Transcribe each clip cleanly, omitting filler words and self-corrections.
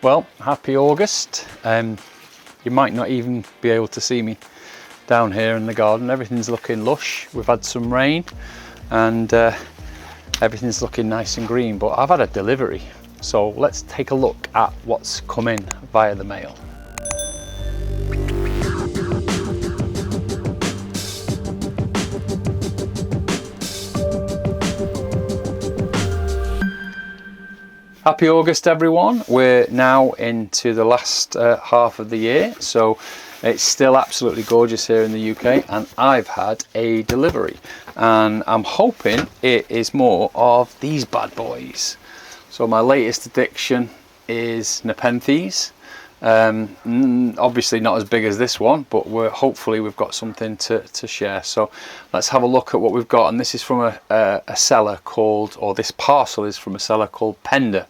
Well, happy August. You might not even be able to see me down here in the garden. Everything's looking lush. We've had some rain and everything's looking nice and green, but I've had a delivery. So let's take a look at what's come in via the mail. Happy August, everyone. We're now into the last half of the year, so it's still absolutely gorgeous here in the UK, and I've had a delivery, and I'm hoping it is more of these bad boys. So my latest addiction is Nepenthes. Obviously not as big as this one, but hopefully we've got something to share. So let's have a look at what we've got. And this is from a seller called, or this parcel is from a seller called Penda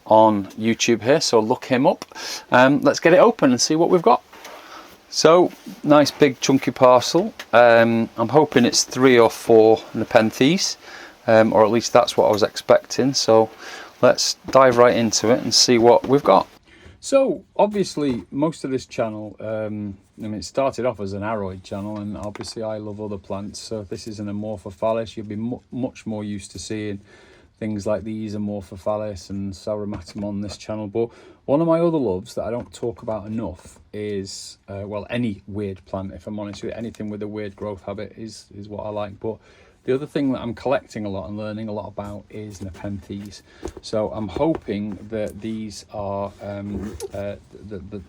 on YouTube here, so look him up. Let's get it open and see what we've got. So nice big chunky parcel. I'm hoping it's 3 or 4 Nepenthes, or at least that's what I was expecting. So let's dive right into it and see what we've got. So obviously most of this channel, I mean, it started off as an aroid channel, and obviously I love other plants. So this is an Amorphophallus. You'll be much more used to seeing things like these Amorphophallus and Sauromatum on this channel. But one of my other loves that I don't talk about enough is, well, any weird plant, if I'm honest with you. Anything with a weird growth habit is what I like. But the other thing that I'm collecting a lot and learning a lot about is Nepenthes. So I'm hoping that these are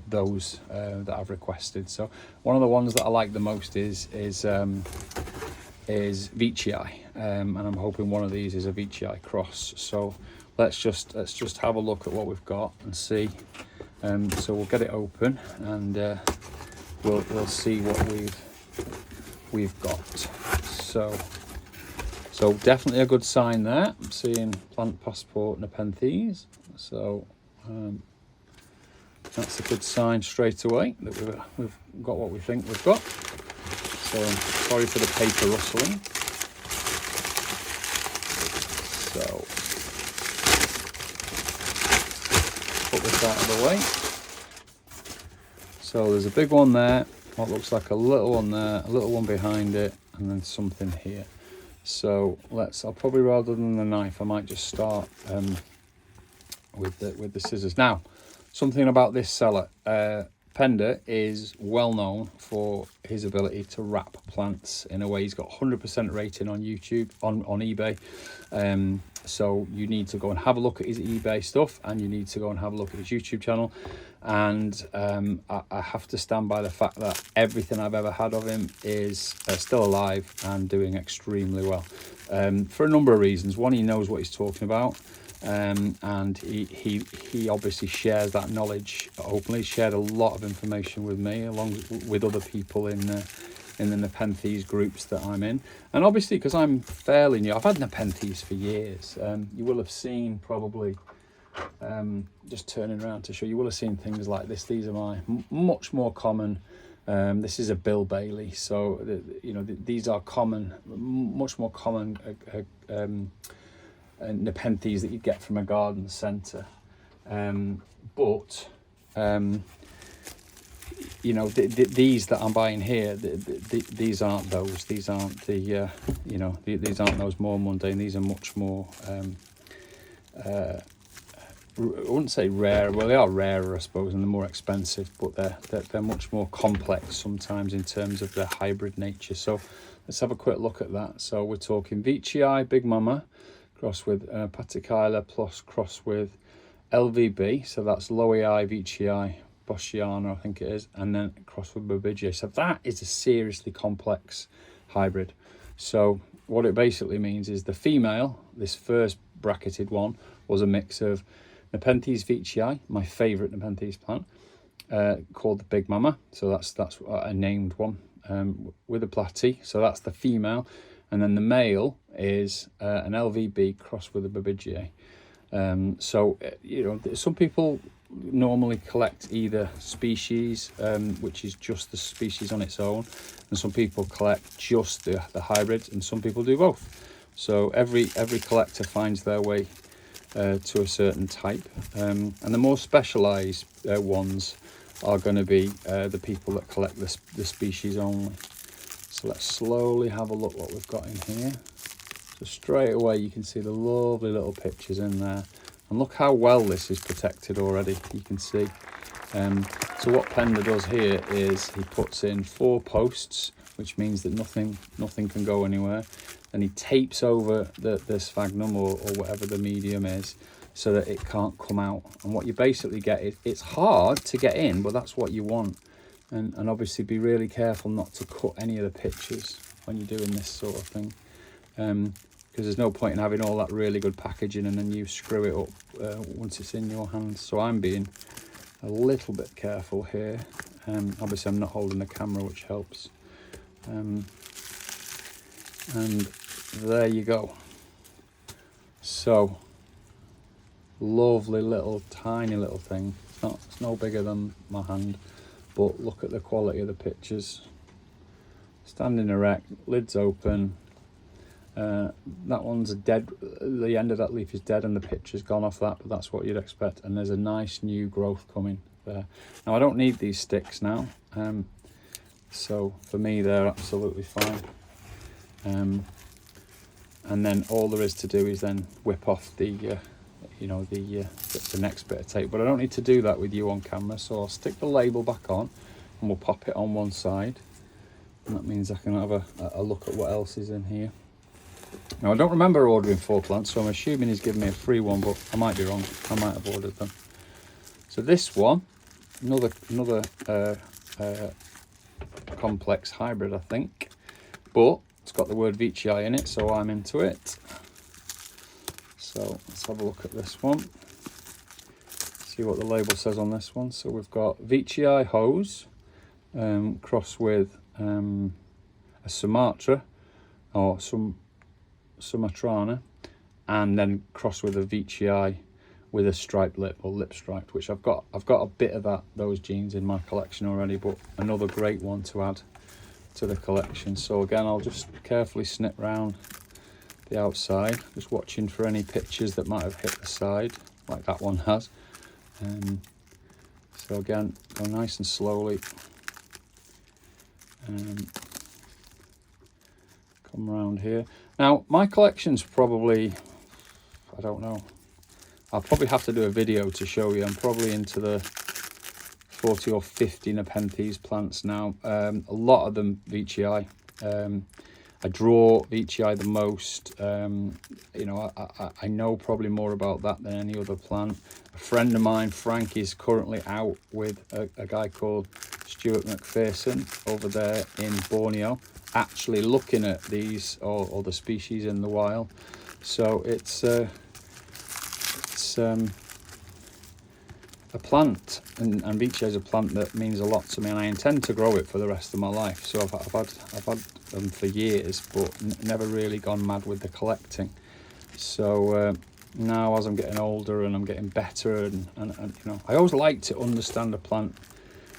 those that I've requested. So one of the ones that I like the most is veitchii, and I'm hoping one of these is a veitchii cross. So let's just have a look at what we've got and see. So we'll get it open and we'll see what we've got. So definitely a good sign there. I'm seeing plant passport Nepenthes. So that's a good sign straight away that we've got what we think we've got. So I'm sorry for the paper rustling. So put this out of the way. So there's a big one there, what looks like a little one there, a little one behind it, and then something here. So I'll probably, rather than the knife, I might just start with the scissors. Now, something about this seller, Penda is well known for his ability to wrap plants in a way. He's got 100% rating on YouTube, on eBay. So you need to go and have a look at his eBay stuff, and you need to go and have a look at his YouTube channel. And I have to stand by the fact that everything I've ever had of him is still alive and doing extremely well, for a number of reasons. One, he knows what he's talking about, and he obviously shares that knowledge openly. He shared a lot of information with me, along with other people in the Nepenthes groups that I'm in. And obviously, because I'm fairly new, I've had Nepenthes for years. You will have seen probably, just turning around to show you, will have seen things like this. These are my much more common. This is a Bill Bailey. So these are common, much more common Nepenthes that you get from a garden centre. These that I'm buying here, these aren't those. These aren't the these aren't those more mundane. These are much more I wouldn't say rare. Well, they are rarer, I suppose, and they're more expensive, but they're much more complex sometimes in terms of their hybrid nature. So let's have a quick look at that. So we're talking veitchii, Big Mama, cross with Platycerium, plus cross with LVB. So that's Lowii, veitchii, Boschiana, I think it is, and then cross with Bobigii. So that is a seriously complex hybrid. So what it basically means is the female, this first bracketed one, was a mix of Nepenthes veitchii, my favourite Nepenthes plant, called the Big Mama. So that's a named one, with a platy. So that's the female, and then the male is an LVB crossed with a Bobigii. Some people normally collect either species, which is just the species on its own, and some people collect just the hybrids, and some people do both. So every collector finds their way to a certain type, and the more specialised ones are going to be the people that collect the species only. So let's slowly have a look what we've got in here. So straight away you can see the lovely little pictures in there, and look how well this is protected already. You can see. So what Penda does here is he puts in 4 posts, which means that nothing can go anywhere. Then he tapes over the sphagnum or whatever the medium is, so that it can't come out. And what you basically get is, it's hard to get in, but that's what you want. And obviously be really careful not to cut any of the pictures when you're doing this sort of thing, because there's no point in having all that really good packaging and then you screw it up once it's in your hands. So I'm being a little bit careful here. Obviously I'm not holding the camera, which helps. And there you go. So lovely little tiny little thing. It's no bigger than my hand, but look at the quality of the pictures. Standing erect, lids open. That one's dead. The end of that leaf is dead and the picture's gone off that, but that's what you'd expect. And there's a nice new growth coming there. Now I don't need these sticks now, so for me they're absolutely fine. And then all there is to do is then whip off the next bit of tape. But I don't need to do that with you on camera, so I'll stick the label back on and we'll pop it on one side. And that means I can have a look at what else is in here. Now I don't remember ordering 4 plants, so I'm assuming he's given me a free one, but I might be wrong. I might have ordered them. So this one, another complex hybrid, I think, but it's got the word veitchii in it, so I'm into it. So let's have a look at this one. See what the label says on this one. So we've got veitchii hose crossed with a Sumatra or Sumatrana, and then crossed with a veitchii with a striped lip or lip striped, which I've got a bit of those genes in my collection already, but another great one to add to the collection. So again, I'll just carefully snip round the outside, just watching for any pictures that might have hit the side like that one has. So again, go nice and slowly, come around here. Now my collection's probably, I don't know, I'll probably have to do a video to show you. I'm probably into the 40 or 50 Nepenthes plants now. A lot of them veitchii. I draw veitchii the most. I know probably more about that than any other plant. A friend of mine, Frank, is currently out with a guy called Stuart McPherson over there in Borneo, actually looking at these or the species in the wild. So it's a plant, and veitchii is a plant that means a lot to me, and I intend to grow it for the rest of my life. So I've had them for years, but never really gone mad with the collecting. So now, as I'm getting older and I'm getting better, and I always like to understand a plant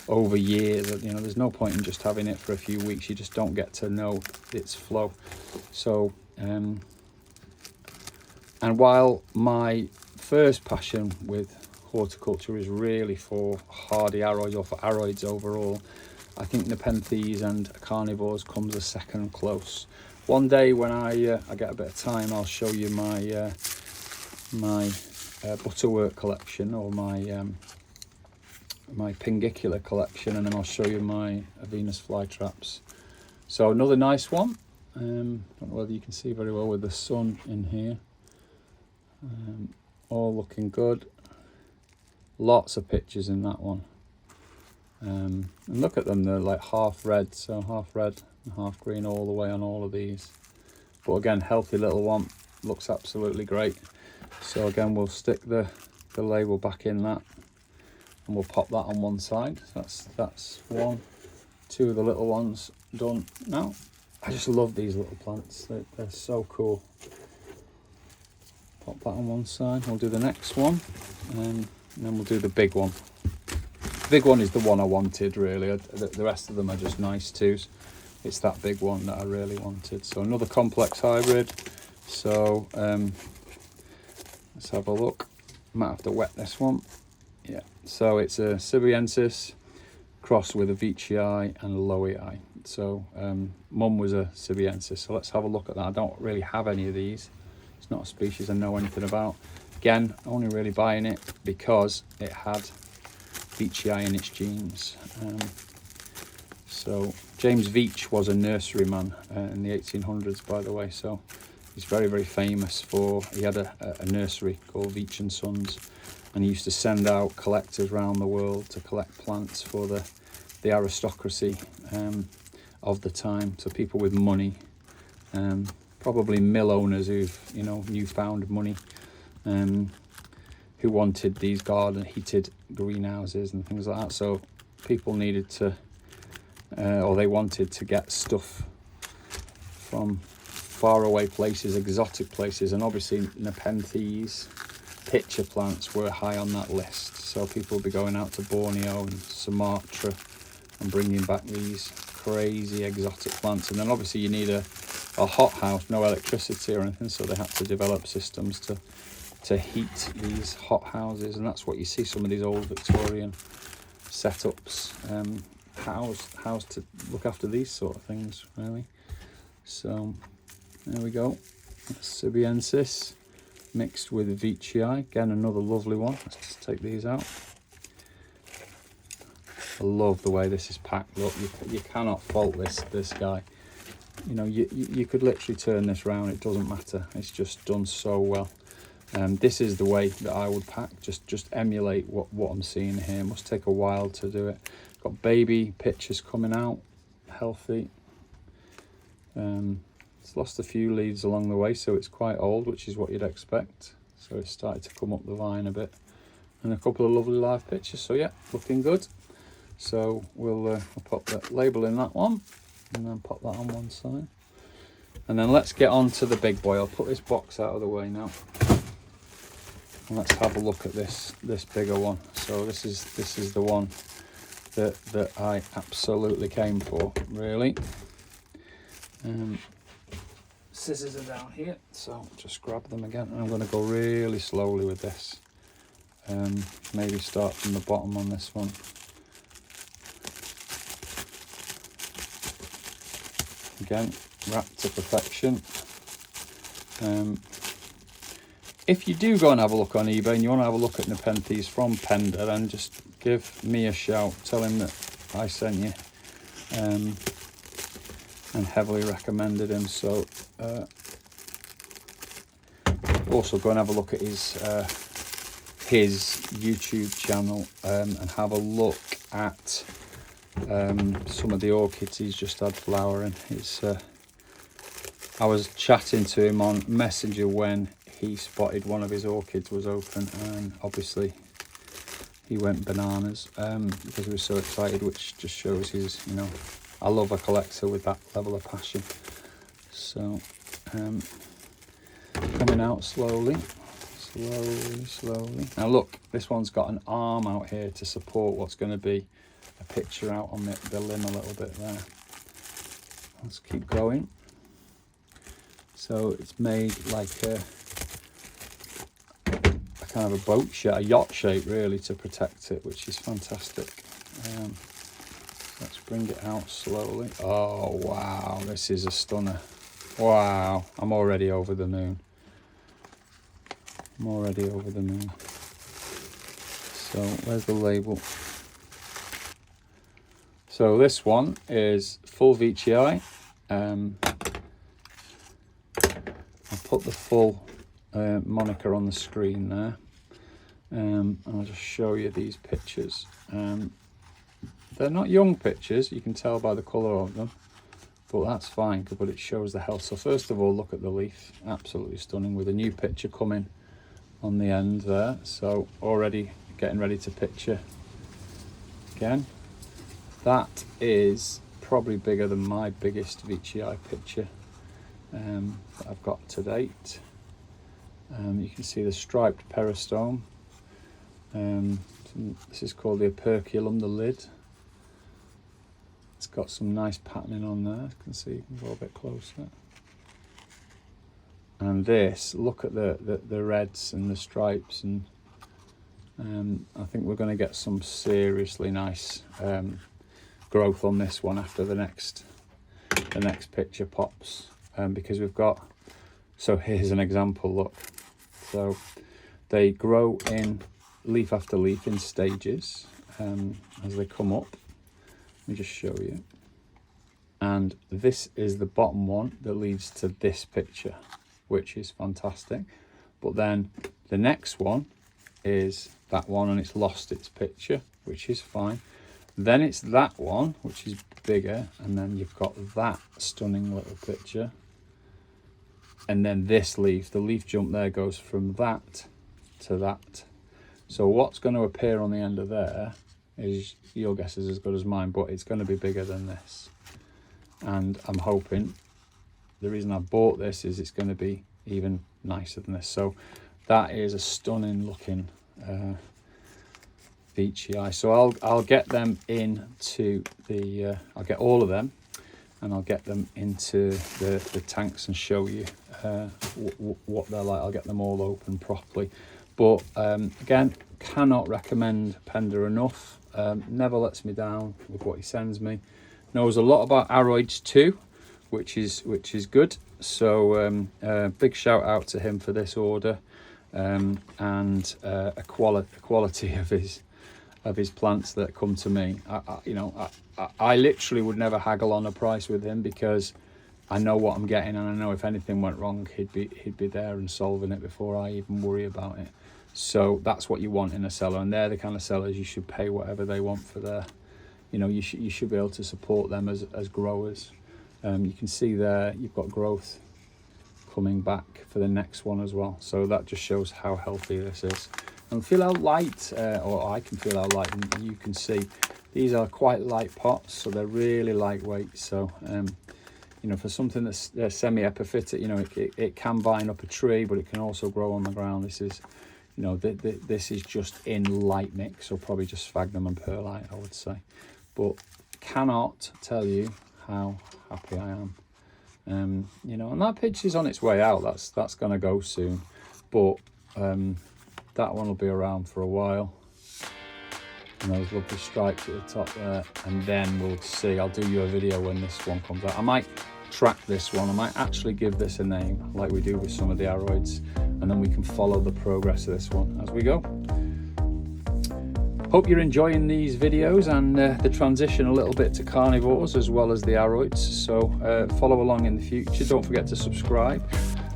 over years. There's no point in just having it for a few weeks. You just don't get to know its flow. So and while my first passion with horticulture is really for hardy aroids, or for aroids overall, I think Nepenthes and Carnivorous comes a second close. One day when I get a bit of time, I'll show you my butterwort collection, or my pingicular collection, and then I'll show you my Venus flytraps. So another nice one. Don't know whether you can see very well with the sun in here. All looking good. Lots of pictures in that one. And look at them, they're like half red, so half red and half green all the way on all of these. But again, healthy little one, looks absolutely great. So again, we'll stick the label back in that, and we'll pop that on one side. So that's 1, 2 of the little ones done. Now, I just love these little plants, they're so cool. Pop that on one side, we'll do the next one, and then we'll do the big one. The big one is the one I wanted, really. The rest of them are just nice twos. It's that big one that I really wanted. So another complex hybrid. So Let's have a look. Might have to wet this one. Yeah, so it's a Sibiensis crossed with a veitchii and a lowiei. So mum was a Sibiensis, so let's have a look at that. I don't really have any of these. It's not a species I know anything about. Again, only really buying it because it had veitchii in its genes. So James Veitch was a nurseryman in the 1800s, by the way. So he's very, very famous for, he had a nursery called Veitch and Sons, and he used to send out collectors around the world to collect plants for the aristocracy of the time. So people with money, probably mill owners who've, you know, newfound money, who wanted these garden heated greenhouses and things like that. So people needed to, or they wanted to get stuff from faraway places, exotic places, and obviously Nepenthes pitcher plants were high on that list. So people would be going out to Borneo and Sumatra and bringing back these crazy exotic plants. And then obviously you need a hot house, no electricity or anything, so they had to develop systems to heat these hot houses, and that's what you see some of these old Victorian setups housed to look after these sort of things, really. So there we go, Sibiensis mixed with veitchii. Again, another lovely one. Let's just take these out. I love the way this is packed. Look, you cannot fault this guy. You know, you could literally turn this round, it doesn't matter. It's just done so well. This is the way that I would pack. Just emulate what I'm seeing here. It must take a while to do it. Got baby pitchers coming out, healthy. It's lost a few leaves along the way, so it's quite old, which is what you'd expect. So it's started to come up the vine a bit, and a couple of lovely live pitchers. So yeah, looking good. So we'll pop the label in that one, and then pop that on one side. And then let's get on to the big boy. I'll put this box out of the way now. And let's have a look at this bigger one. So this is the one that I absolutely came for, really. Scissors are down here, so just grab them again. And I'm going to go really slowly with this. Maybe start from the bottom on this one. Again, wrapped to perfection. If you do go and have a look on eBay and you want to have a look at Nepenthes from Penda, then just give me a shout. Tell him that I sent you and heavily recommended him. So also go and have a look at his YouTube channel and have a look at some of the orchids he's just had flowering. I was chatting to him on Messenger when he spotted one of his orchids was open, and obviously he went bananas because he was so excited, which just shows his, you know, I love a collector with that level of passion. So coming out slowly. Now look, this one's got an arm out here to support what's going to be a picture out on the limb a little bit there. Let's keep going. So it's made like a kind of a boat shape, a yacht shape really, to protect it, which is fantastic. Let's bring it out slowly. Oh wow, this is a stunner. Wow, I'm already over the moon. So where's the label? So this one is full veitchii. I'll put the full moniker on the screen there, and I'll just show you these pictures. They're not young pictures, you can tell by the colour of them, but that's fine, but it shows the health. So first of all, look at the leaf, absolutely stunning, with a new picture coming on the end there. So already getting ready to picture again. That is probably bigger than my biggest veitchii picture that I've got to date. You can see the striped peristome. This is called the operculum, the lid. It's got some nice patterning on there. You can see, you can go a bit closer. And this, look at the reds and the stripes, and I think we're going to get some seriously nice growth on this one after the next picture pops, because we've got, so here's an example, look. So they grow in leaf after leaf in stages as they come up. Let me just show you. And this is the bottom one that leads to this picture, which is fantastic. But then the next one is that one, and it's lost its picture, which is fine. Then it's that one, which is bigger, and then you've got that stunning little picture. And then this leaf, the leaf jump there goes from that to that. So what's going to appear on the end of there is, your guess is as good as mine, but it's going to be bigger than this. And I'm hoping, the reason I bought this is it's going to be even nicer than this. So that is a stunning looking veitchii. So I'll get them into the I'll get all of them, and I'll get them into the tanks and show you what they're like. I'll get them all open properly. But again, cannot recommend Penda enough. Never lets me down with what he sends me. Knows a lot about aroids too, which is good. So big shout out to him for this order, and a quality of his plants that come to me. I literally would never haggle on a price with him, because I know what I'm getting, and I know if anything went wrong, he'd be there and solving it before I even worry about it. So that's what you want in a seller, and they're the kind of sellers you should pay whatever they want for their, you should be able to support them as growers. You can see there you've got growth coming back for the next one as well. So that just shows how healthy this is. And feel how light, or I can feel how light, and you can see these are quite light pots, so they're really lightweight. So for something that's semi-epiphytic, it can vine up a tree, but it can also grow on the ground. This is, this is just in light mix, or probably just sphagnum and perlite, I would say. But cannot tell you how happy I am. And that pitch is on its way out. That's going to go soon, but that one will be around for a while. And those lovely stripes at the top there, and then we'll see. I'll do you a video when this one comes out. I might track this one. I might actually give this a name, like we do with some of the aroids, and then we can follow the progress of this one as we go. Hope you're enjoying these videos and the transition a little bit to carnivores as well as the aroids. So follow along in the future. Don't forget to subscribe.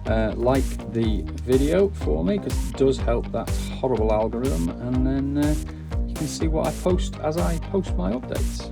Like the video for me, because it does help that horrible algorithm, and then you can see what I post as I post my updates.